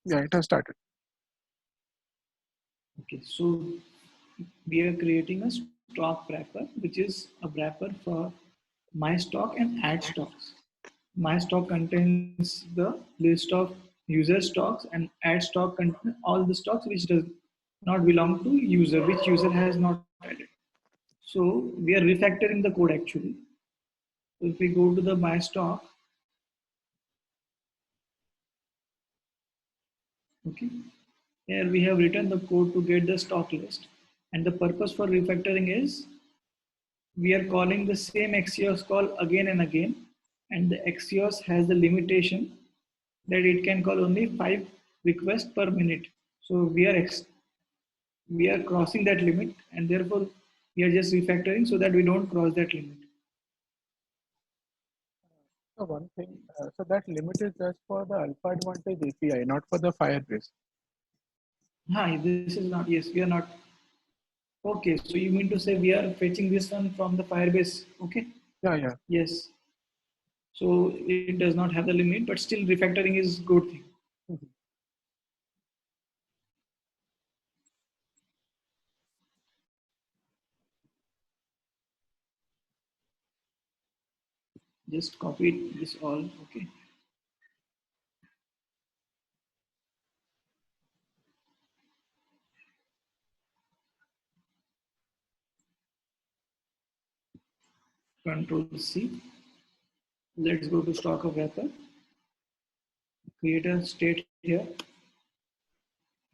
Yeah, it has started. Okay, so we are creating a stock wrapper, which is a wrapper for my stock and add stocks. My stock contains the list of user stocks, and add stock contains all the stocks which does not belong to user, which user has not added. So we are refactoring the code actually. So if we go to the my stock, okay, here we have written the code to get the stock list. And the purpose for refactoring is we are calling the same Axios call again and again. And the Axios has the limitation that it can call only 5 requests per minute. So we are crossing that limit, and therefore we are just refactoring so that we don't cross that limit. So one thing, so that limit is just for the Alpha Advantage API, not for the Firebase. Hi, this is not, yes, we are not. Okay, so you mean to say we are fetching this one from the Firebase? Okay, Yeah, yeah. yes. So it does not have the limit, but still refactoring is good thing. Mhm. Just copy this all. Okay. Control C. Let's go to stock of wrapper. Create a state here.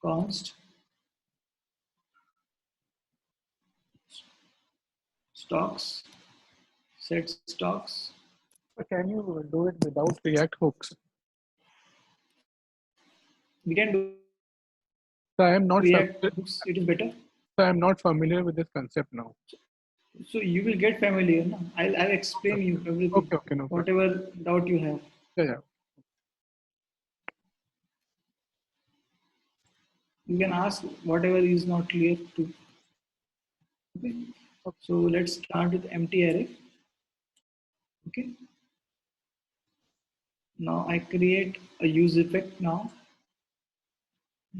Const stocks. Set stocks. So can you do it without React hooks? We can do it So I without am not React familiar. hooks. It is better. So I am not familiar with this concept now. So you will get familiar. No? I'll Okay, explain you everything, okay, okay, no problem. whatever doubt you have. Yeah, yeah. You can ask whatever is not clear to. Okay. Okay. So let's start with empty array. Okay. Now I create a use effect now.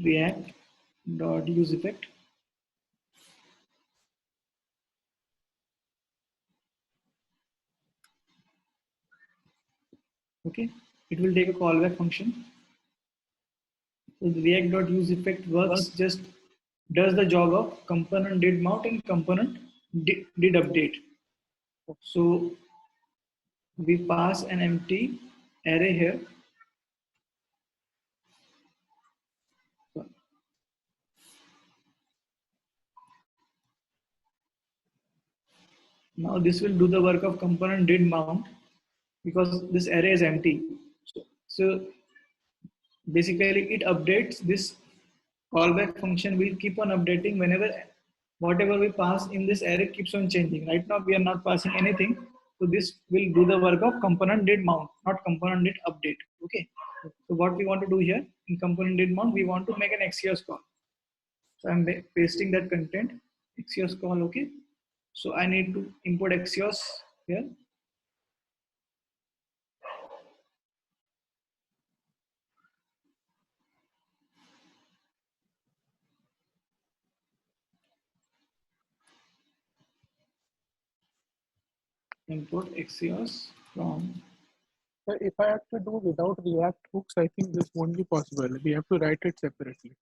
React dot use effect. Okay. It will take a callback function. So the React dot use effect works just does the job of component did mount and component did update. So we pass an empty array here. Now this will do the work of component did mount because this array is empty. So basically it updates this callback function will keep on updating whenever whatever we pass in this array keeps on changing. Right now we are not passing anything. So this will do the work of component did mount, not component did update. Okay. So what we want to do here in component did mount, we want to make an Axios call. So I'm pasting that content, Axios call, okay. So I need to import Axios here. Import Axios from. So if I have to do without React hooks, I think this won't be possible. We have to write it separately.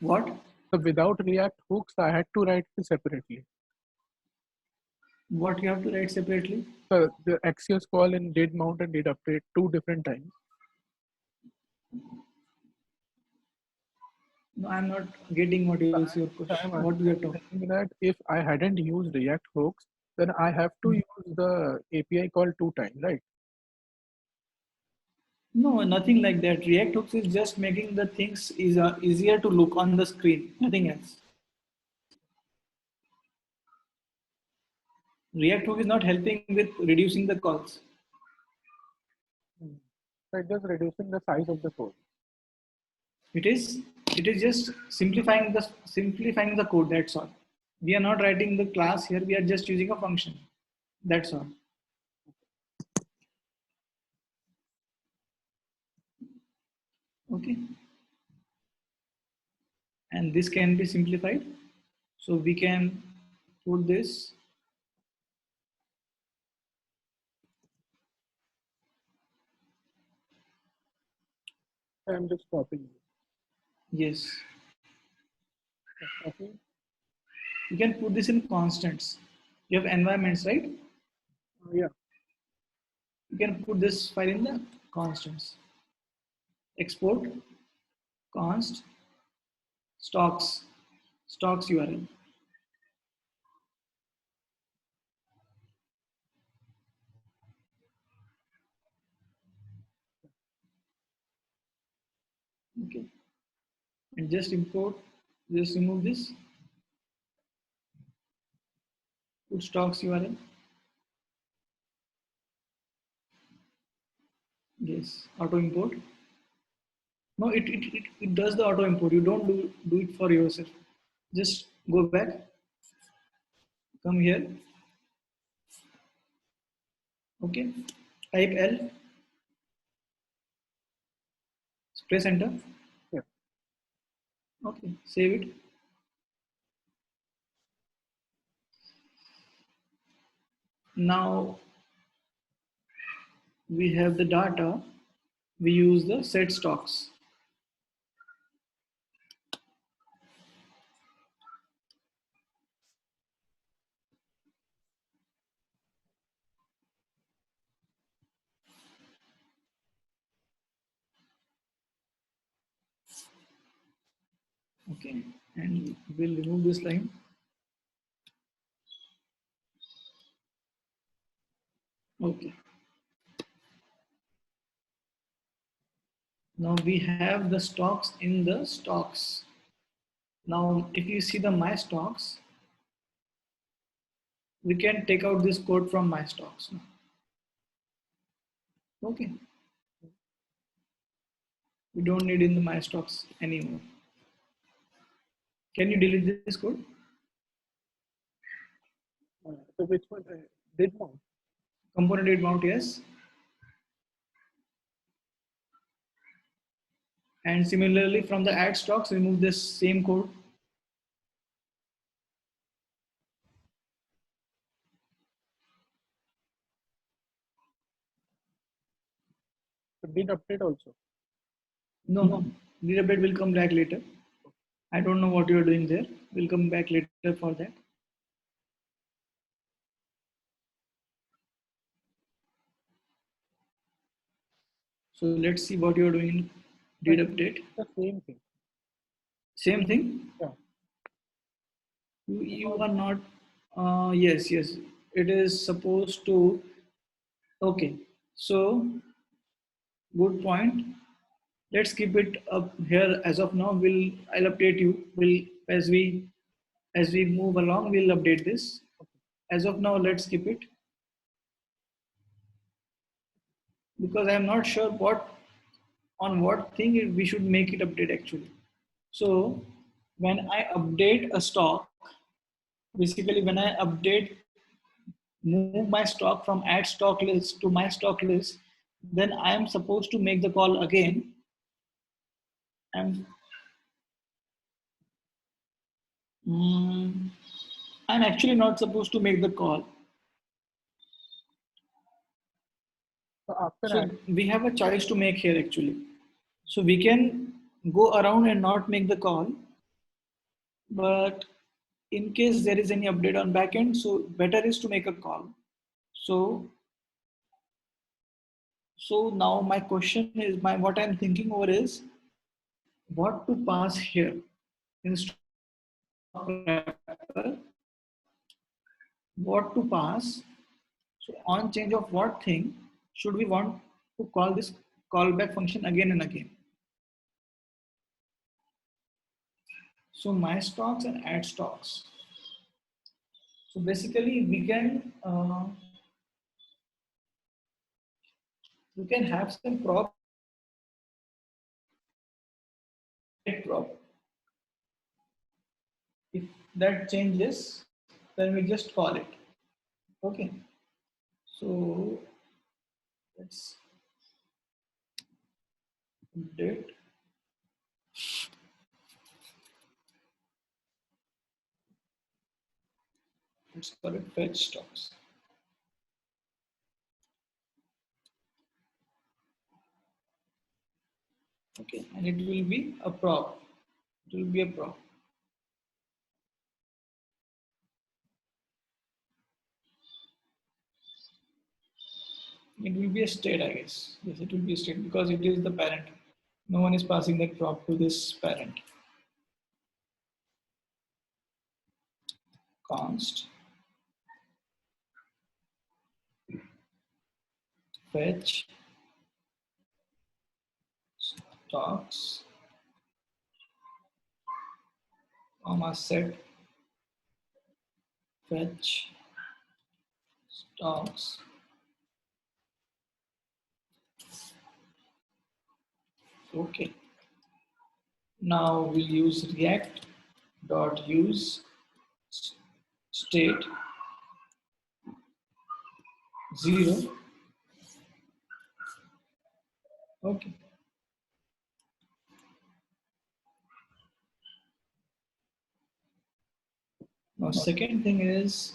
What? So without React hooks, I had to write it separately. What you have to write separately? So the Axios call in did mount and did update 2 different times. No, I'm not getting what is your question. I'm What you are talking. saying that if I hadn't used React hooks, then I have to use the API call 2 times, right? No, nothing like that. React hooks is just making the things easier to look on the screen. Nothing else. React hook is not helping with reducing the calls. So it's just reducing the size of the code. It is it is just simplifying the code. That's all. We are not writing the class here. We are just using a function. That's all. Okay, and this can be simplified. So we can put this. I'm just copying it. Yes, Yeah, copy. you can put this in constants. You have environments, right? Yeah, You can put this file in the constants. Export const stocks stocks URL. Okay, and just import. Just remove this. Put stocks URL. Yes, auto import. No, it does the auto import. You don't do it for yourself. Just go back, come here. Okay, type L, press enter. yeah. Okay, save it. Now we have the data. We use the set stocks. Okay, and we'll remove this line. Okay, now we have the stocks in the stocks. Now, if you see the my stocks, we can take out this code from my stocks. Okay, we don't need in the my stocks anymore. Can you delete this code? So which one? Did mount. Component did mount, yes. And similarly, from the add stocks, remove this same code. So did update also. No, the update will come back later. I don't know what you are doing there. We'll come back later for that. So let's see what you are doing. But Did update. the same thing. Same thing. Yeah. You Because are not. Yes, yes. It is supposed to. Okay. So good point. Let's keep it up here as of now. I'll update you. Will as we move along, we'll update this. As of now, let's keep it because I'm not sure what on what thing we should make it update actually. So when I update a stock, basically when I update move my stock from add stock list to my stock list, then I am supposed to make the call again. I'm mm, I'm actually not supposed to make the call. so after So add, we have a choice to make here actually. So we can go around and not make the call, but in case there is any update on backend, so better is to make a call. So so now my question is my what I'm thinking over is what to pass here in stock wrapper, what to pass. So on change of what thing should we want to call this callback function again and again. So my stocks and add stocks. So basically we can have some prop get prop. If that changes, then we just call it. Okay. So let's update. let's call it fetch stocks. Okay, and it will be a prop. It will be a prop. It will be a state, I guess. Yes, it will be a state because it is the parent. No one is passing that prop to this parent. Const fetch stocks comma set fetch stocks. Okay. Now we'll use React dot use state 0. Okay. Now second thing is,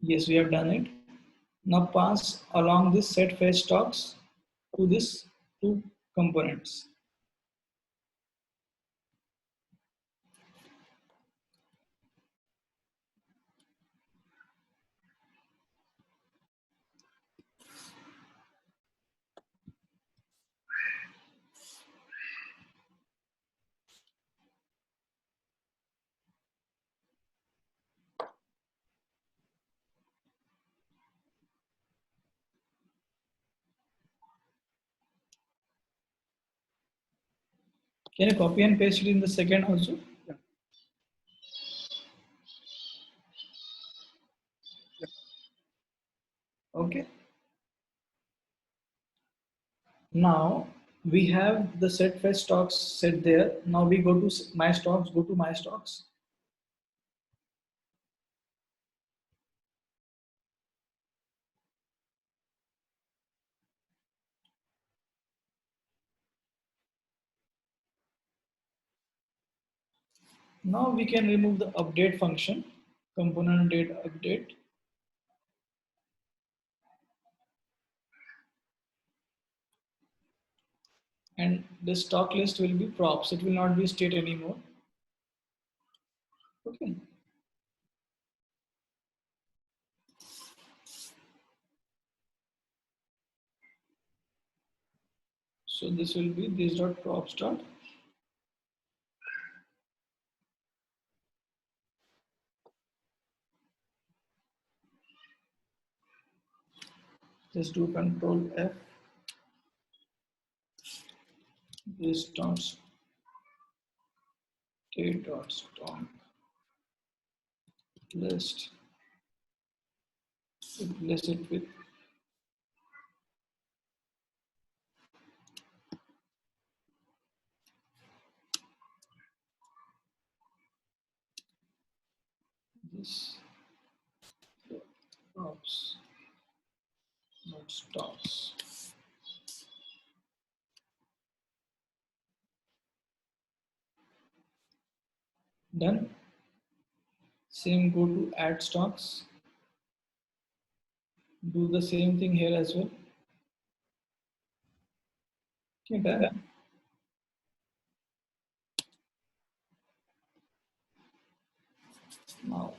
yes, we have done it. Now pass along this set fetch stocks to this two components. Can you copy and paste it in the second also? Yeah. Yeah. Okay. Now we have the set fetch stocks set there. Now we go to my stocks, go to my stocks. Now we can remove the update function, component date update. And the stock list will be props. It will not be state anymore. Okay. So this will be this dot props dot. Just do control F. This dot state dot stock list. Replace it with this props dot stocks. Done. Same go to add stocks. Do the same thing here as well. Okay, done. Now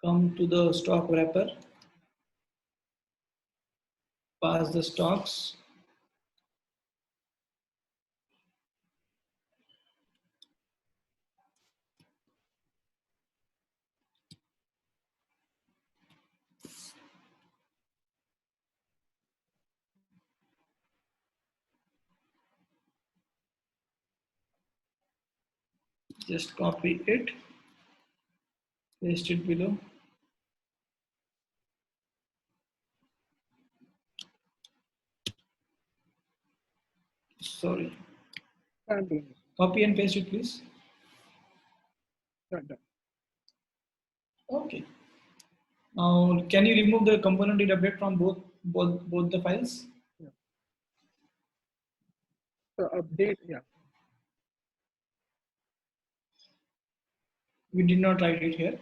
come to the stock wrapper. Pass the stocks. Just copy it. Paste it below. Sorry. I'm doing it. Copy and paste it, please. Yeah, done. Okay. Now, can you remove the component did update from both the files? Yeah. So update. Yeah. We did not write it here.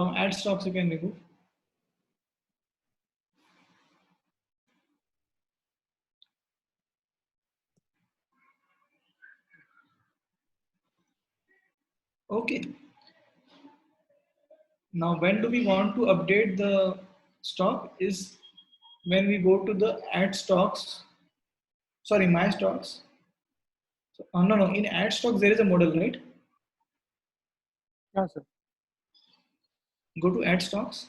From add stocks you can remove. Okay. Now when do we want to update the stock is when we go to the add stocks, sorry, my stocks. So, no, in add stocks there is a model, right? Yeah, sir. Go to add stocks.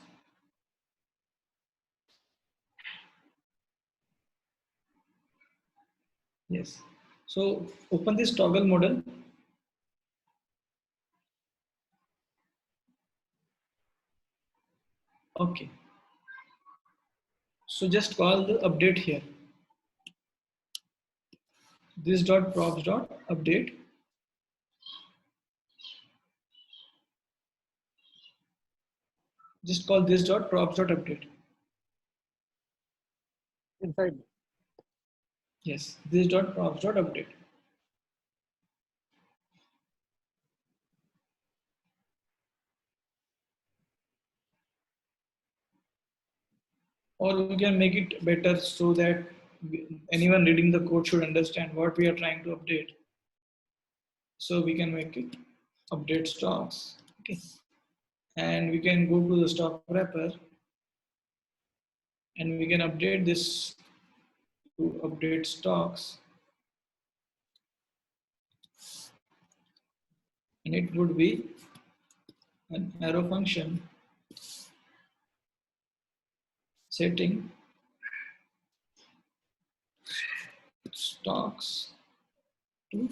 Yes. So open this toggle model. Okay. So just call the update here. This dot props dot update. Just call this dot props dot update. Inside. Yes, this dot props dot update. Or we can make it better so that anyone reading the code should understand what we are trying to update. So we can make it update stocks. Okay. And we can go to the stock wrapper and we can update this to update stocks. And it would be an arrow function setting stocks to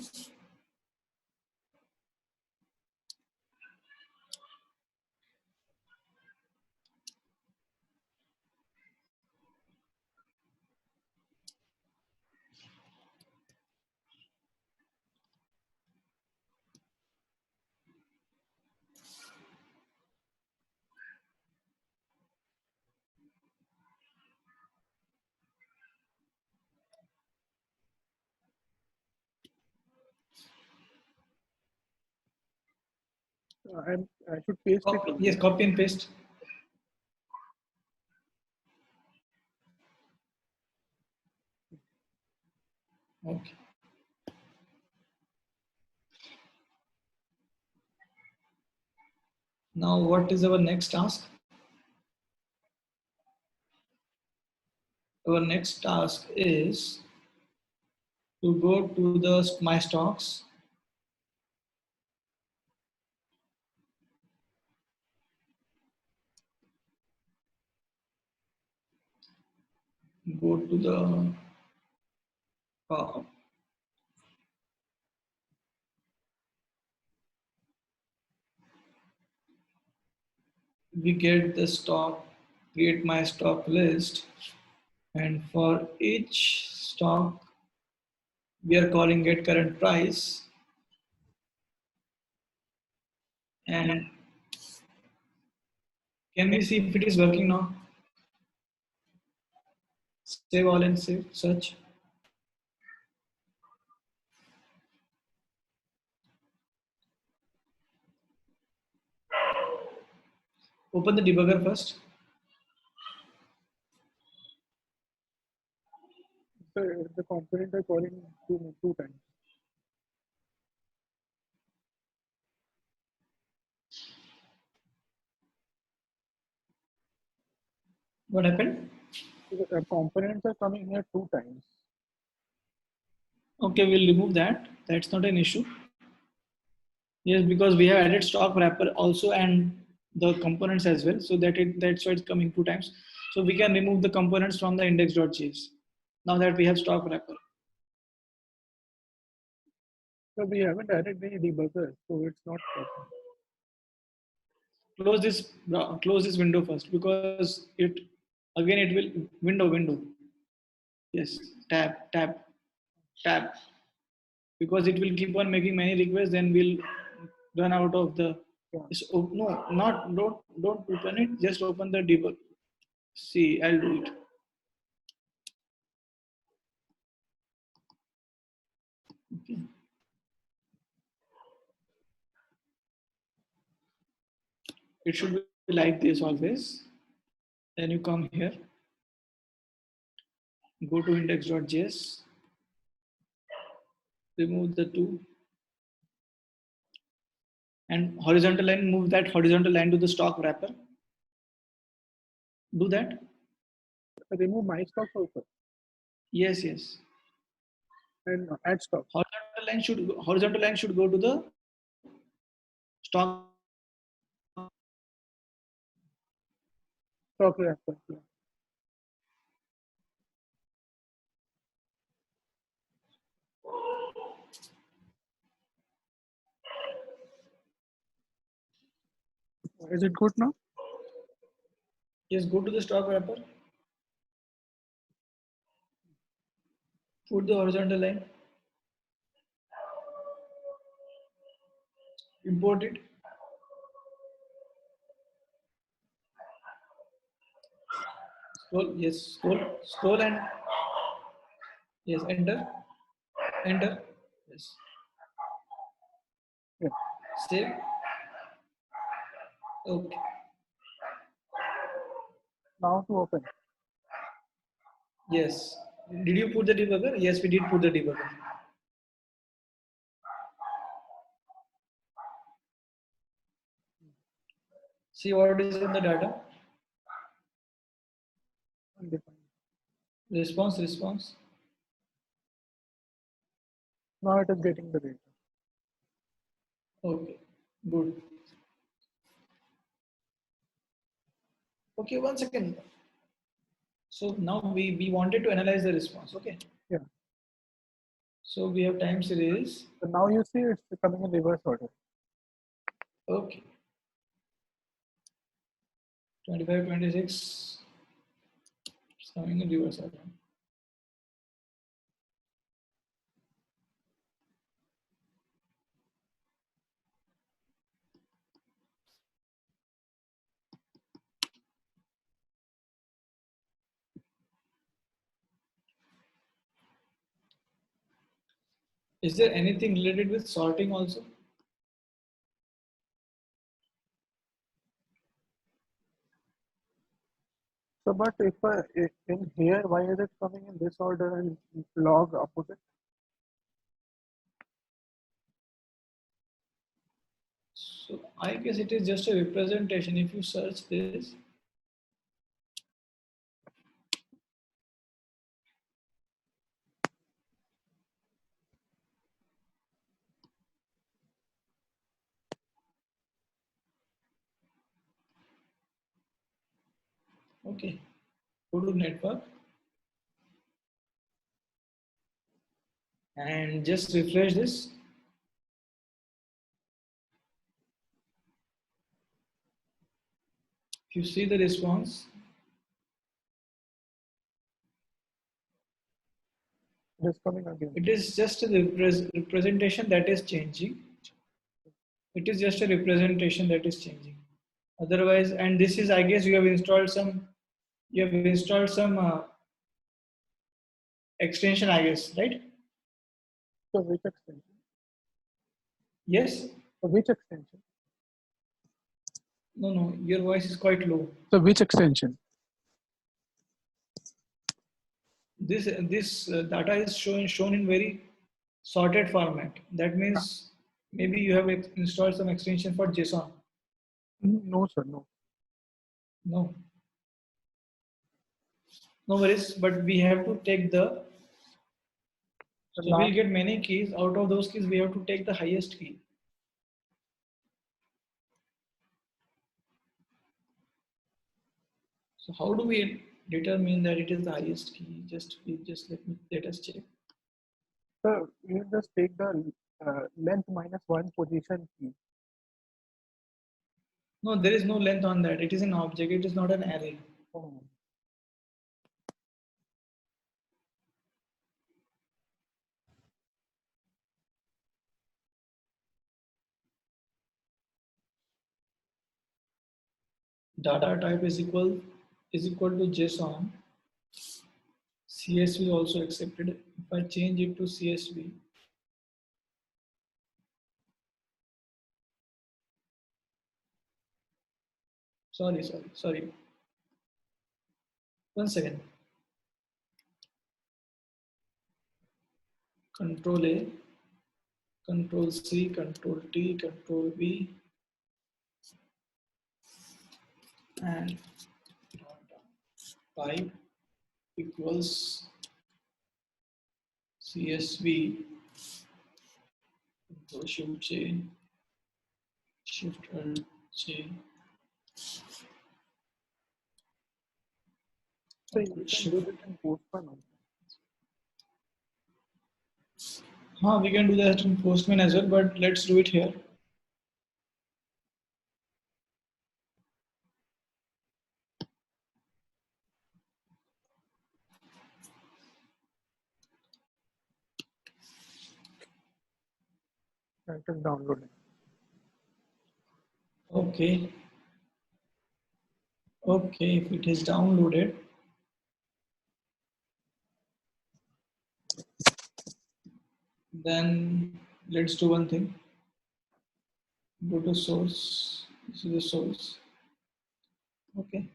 I should paste it copy, over yes, there. copy and paste. Okay. Now what is our next task? Our next task is to go to the my stocks, go to the uh, we get the stock, create my stock list, and for each stock we are calling get current price, and can we see if it is working now? Save all and save search. Open the debugger first. The component are calling two times. What happened? So the components are coming here two times. Okay, we'll remove that. That's not an issue. Yes, because we have added stock wrapper also and the components as well, so that's why it's coming two times. So we can remove the components from the index.js now that we have stock wrapper. So we haven't added any debugger, so it's not working. Close this window first because it again it will window. Yes, tab because it will keep on making many requests. Then we'll run out of the. Yeah. No, not don't open it. Just open the debug. See, I'll do it. Okay. It should be like this always. Then you come here, go to index.js, remove the two, and horizontal line, move that horizontal line to the stock wrapper. Do that. Remove my stocks also Yes, yes. and add stocks. Horizontal line should go to the stock. Stock wrapper. Yeah. Is it good now? Yes, go to the stock wrapper. Put the horizontal line. Import it. Scroll. Yes, scroll. Scroll and yes, enter. Enter. Yes. Yeah. Save. Okay. Now to open. Yes. Did you put the debugger? Yes, we did put the debugger. See what is in the data. Undefined. Response. Now it is getting the data. Okay. Good. Okay, 1 second. So now we wanted to analyze the response. Okay. Yeah. So we have time series. So now you see it's coming in reverse order. Okay. 25, 26. It's coming in reverse order. Is there anything related with sorting also? So, but if in here, why is it coming in this order and log opposite? So I guess it is just a representation. If you search this, okay, go to network and just refresh this. If you see the response, It is coming again. it is just a representation that is changing. It is just a representation that is changing. Otherwise, and this is, I guess, you have installed some extension, I guess, right? So which extension? Yes. So which extension? No, your voice is quite low. So which extension? This data is shown in very sorted format. That means maybe you have installed some extension for JSON. No, sir, no. No, no worries. But we have to take the. The So we'll last, get many keys. Out of those keys, we have to take the highest key. So how do we determine that it is the highest key? Let us check. so you just take the length minus one position key. No, there is no length on that. It is an object. It is not an array. Oh. Data type is equal to JSON. CSV also accepted. If I change it to CSV, Sorry. One second. Control A, Control C, Control T, Control V, and pipe equals CSV. Control Shift J, Shift Alt J, So you Control can do Shift. this in Postman also. We can do that in Postman as well, but let's do it here. It is downloading. Okay, okay, if it is downloaded, then let's do one thing. Go to source. This is the source. Okay.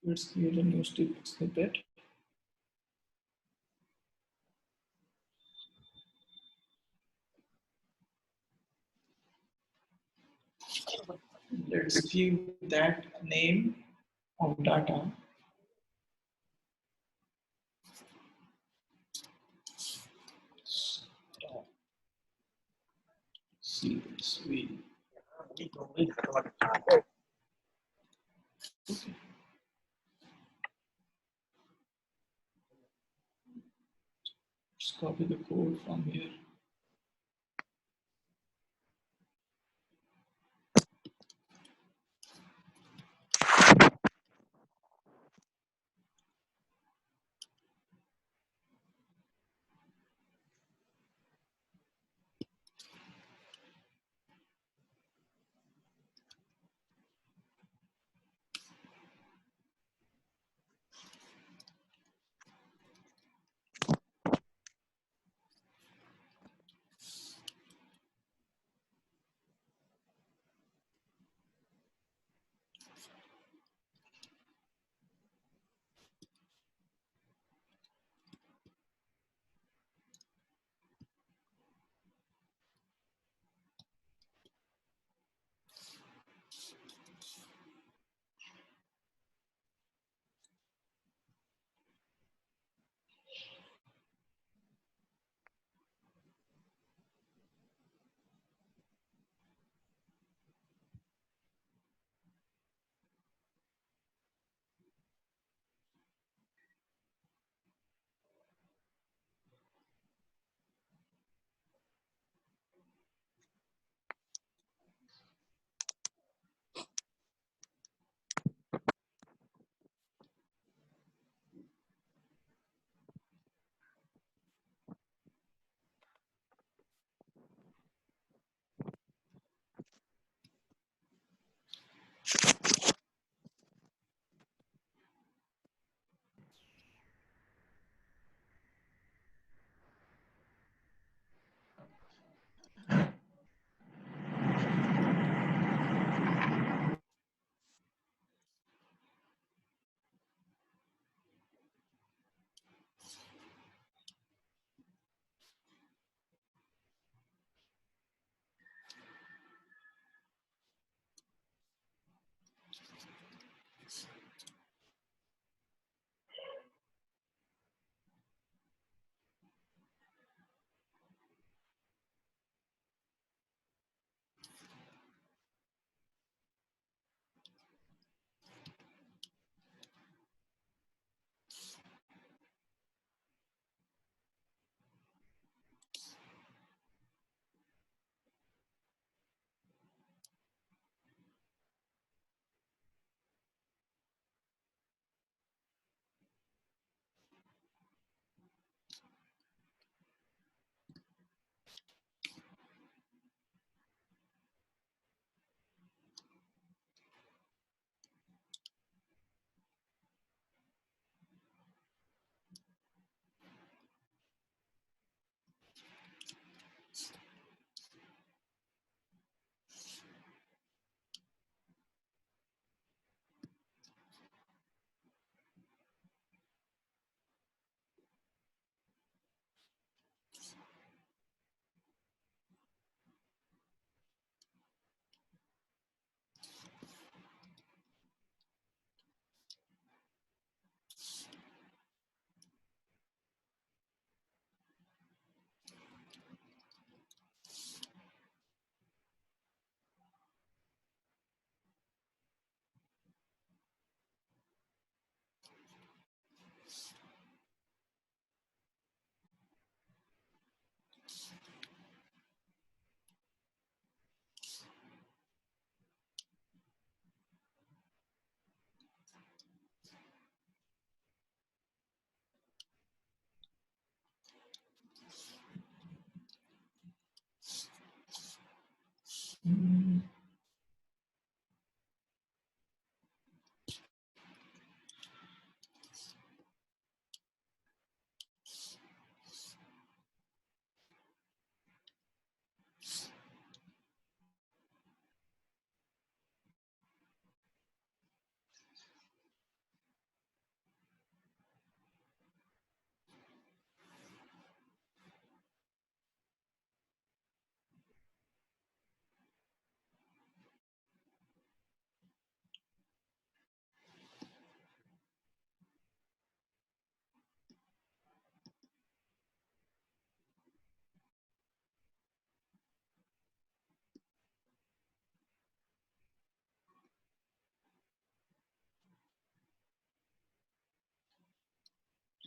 Let's create a new snippet. Let's give that name of data. CSV. Just copy the code from here.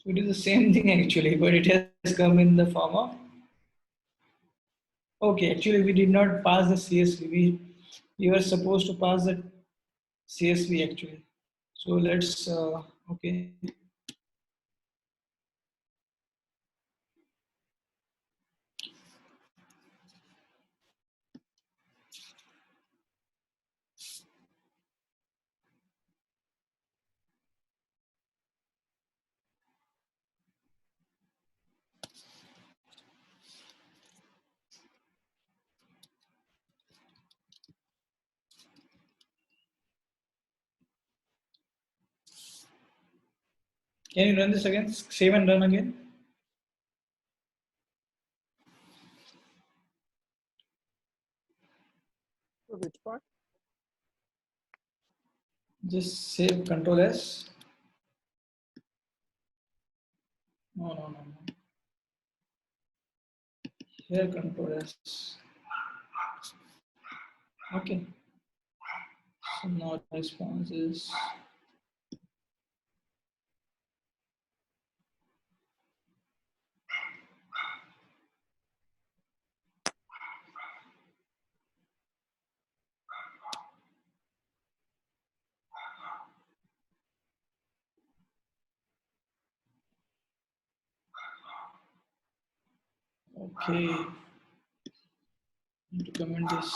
So it is the same thing actually, but it has come in the form of. Okay, actually we did not pass the CSV. We were supposed to pass the CSV actually. So let's okay. Can you run this again? Save and run again. So which part? Just save Control S. No, no, no, no. Here Control S. Okay. So now response is okay. Need to comment this.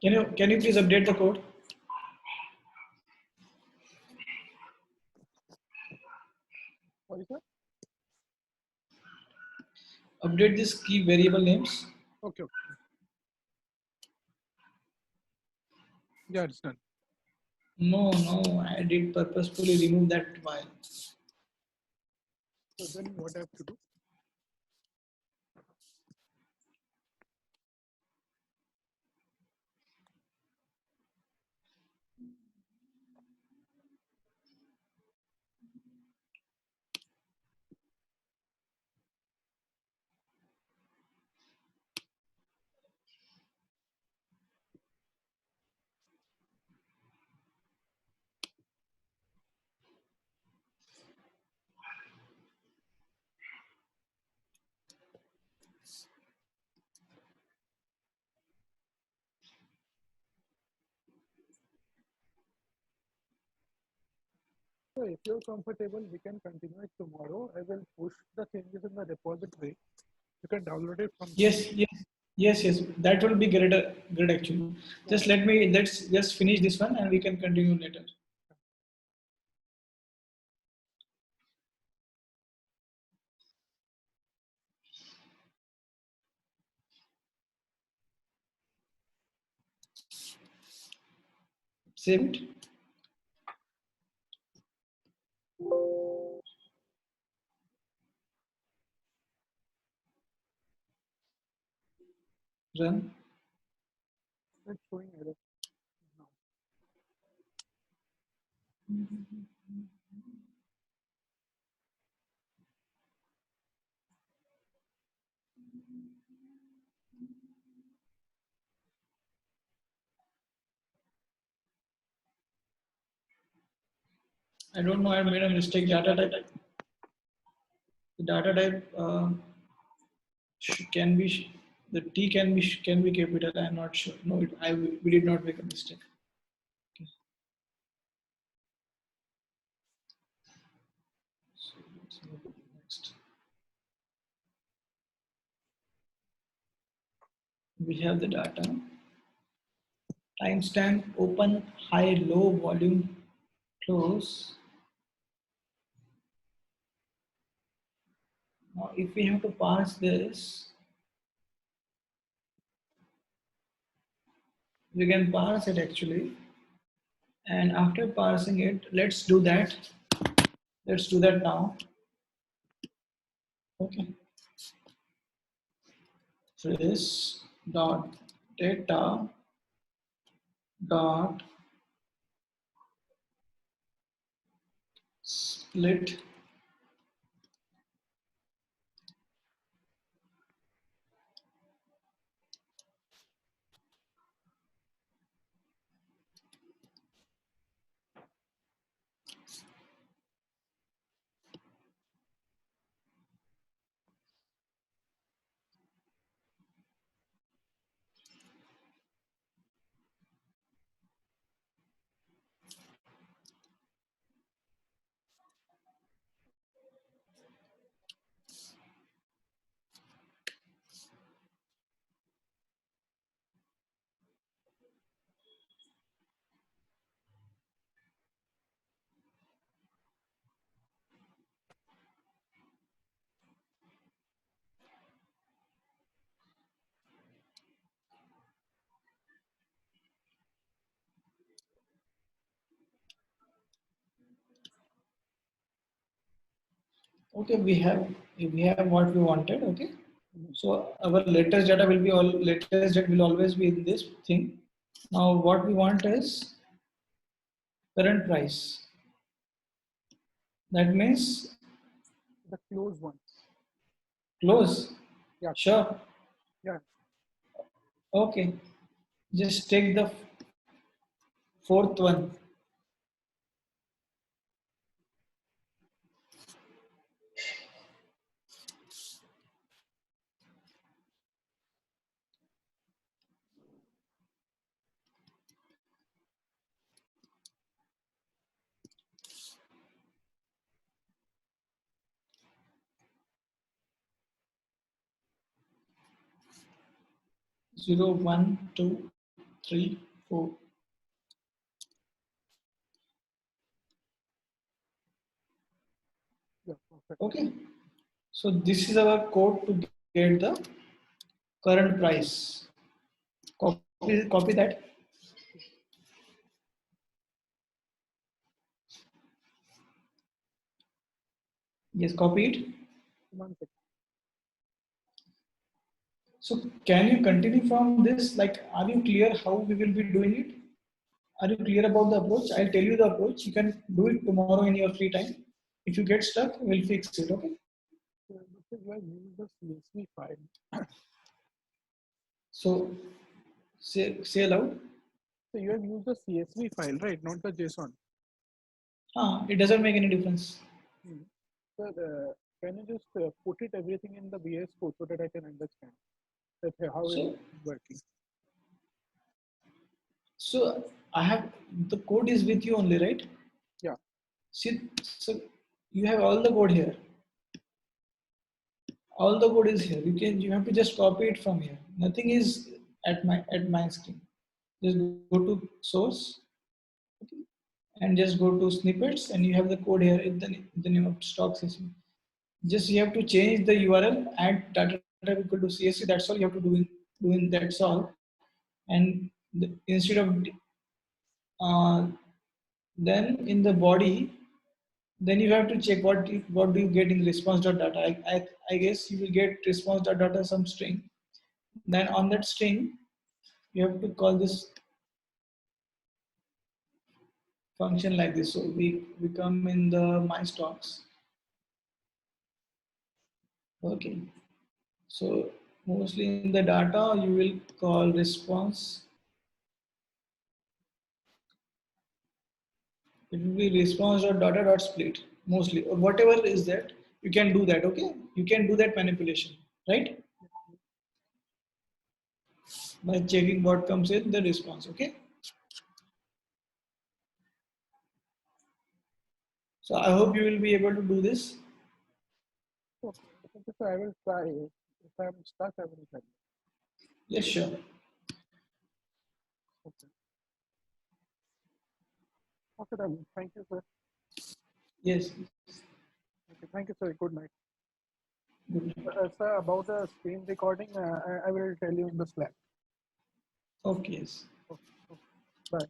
Can you please update the code? Sorry, sir. Update this key variable names. Okay, okay. Yeah, it's done. No, no, I did purposefully remove that file. So then what I have to do? So if you're comfortable, we can continue it tomorrow. I will push the changes in the repository. You can download it from there. Yes, yes, yes, yes. That will be great, great actually. Yeah. Let's just finish this one and we can continue later. Save it, run. It's showing error now. I don't know. I made a mistake. Data type. The data type can be the T can be capital. I'm not sure. No, we did not make a mistake. Okay. So let's move to the next. We have the data. Timestamp open, high, low, volume, close. Now, if we have to parse this, we can parse it actually. And after parsing it, let's do that. Let's do that now. Okay. This dot data dot split 2. Okay, we have what we wanted. Okay, Mhm. so our latest data will always be in this thing. Now what we want is current price. That means The close one. close. Yeah, close. Sure. Yeah. Okay. Just take the fourth one. 0, 1, 2, 3, 4. Yeah. Perfect. Okay. So this is our code to get the current price. Copy that. Yes, copy it. One second. So can you continue from this? Like, are you clear how we will be doing it? Are you clear about the approach? I'll tell you the approach. You can do it tomorrow in your free time. If you get stuck, we'll fix it. Okay. Because you have used the CSV file. So say aloud. So you have used the CSV file, right? Not the JSON. It doesn't make any difference. Hmm. So can you just put it everything in the VS code so that I can understand that how is So it working? so I have the code is with you only, right? Yeah. See, so you have all the code here. All the code is here. You have to just copy it from here. Nothing is at my screen. Just go to source and just go to snippets and you have the code here in the name of stock system. Just you have to change the URL, add data type equal to CSV. That's all you have to do in that's all. And instead of uh, then in the body, then you have to check what do you get in response.data. I guess you will get response.data some string. Then on that string, you have to call this function like this. So we come in the my stocks. Okay. So mostly in the data you will call response. It will be response dot data dot split mostly, or whatever is that. You can do that. Okay. You can do that manipulation, right? By checking what comes in the response. Okay. So I hope you will be able to do this. Okay. Okay, so I will try. If I'm stuck, I will tell you. Yes, sure. Okay. Okay, then. Thank you, sir. Yes. Okay, thank you, sir. Good night. Good night. Sir, about the screen recording, I will tell you in the Slack. Okay. Yes. Okay. Okay. Bye.